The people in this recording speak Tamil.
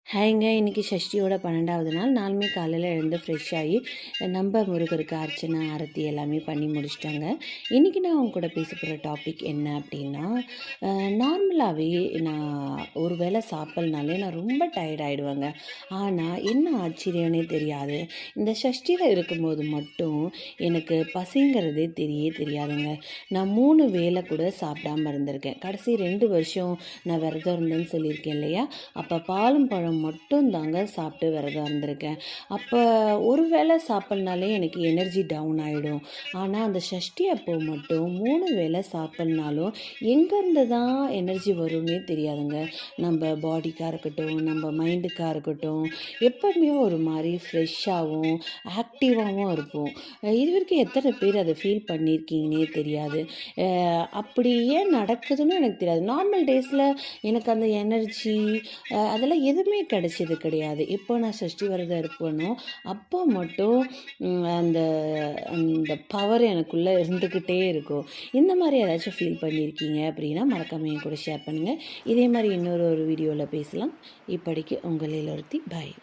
ஹாய்ங்க, இன்றைக்கி சஷ்டியோட 12வது நாள். நாளுமே காலையில் எழுந்து ஃப்ரெஷ் ஆகி நம்ம முருகருக்கு அர்ச்சனை ஆரத்தி எல்லாமே பண்ணி முடிச்சிட்டாங்க. இன்றைக்கி நான் அவங்க கூட பேச போகிற டாபிக் என்ன அப்படின்னா, நார்மலாகவே நான் ஒரு வேளை சாப்பிட்லனாலே நான் ரொம்ப டயர்ட் ஆகிடுவேங்க. ஆனால் என்ன ஆச்சரியம்னே தெரியாது, இந்த சஷ்டியில் இருக்கும்போது மட்டும் எனக்கு பசிங்கிறதே தெரியாதுங்க. நான் 3 வேளை கூட சாப்பிடாமல் இருந்திருக்கேன். கடைசி 2 வருஷம் நான் விரதம் இருந்தேன்னு சொல்லியிருக்கேன் இல்லையா, அப்போ பாலும் பழம் மட்டும் தாங்க சாப்பிட்டு விரதம் இருந்திருக்கேன். அப்போ ஒரு வேளை சாப்பிட்னாலே எனக்கு எனர்ஜி டவுன் ஆகிடும். ஆனால் அந்த சஷ்டி அப்போ மட்டும் 3 வேளை சாப்பிட்னாலும் எங்கேருந்து தான் எனர்ஜி வரும்னே தெரியாதுங்க. நம்ம பாடிக்காக இருக்கட்டும், நம்ம மைண்டுக்காக இருக்கட்டும், எப்போவுமே ஒரு மாதிரி ஃப்ரெஷ்ஷாகவும் ஆக்டிவாகவும் இருப்போம். இது வரைக்கும் எத்தனை பேர் அதை ஃபீல் பண்ணியிருக்கீங்கன்னே தெரியாது. அப்படி ஏன் நடக்குதுன்னு எனக்கு தெரியாது. நார்மல் டேஸில் எனக்கு அந்த எனர்ஜி அதெல்லாம் எதுவுமே கிடைச்சது கிடையாது. எப்போ நான் சஷ்டி விரதம் இருப்பேனோ அப்போ மட்டும் அந்த அந்த பவர் எனக்குள்ளே இருந்துக்கிட்டே இருக்கும். இந்த மாதிரி ஏதாச்சும் ஃபீல் பண்ணியிருக்கீங்க அப்படின்னா மறக்காம என் கூட ஷேர் பண்ணுங்கள். இதே மாதிரி இன்னொரு வீடியோவில் பேசலாம். இப்படிக்கு உங்களில் ஒருத்தி. பாய்.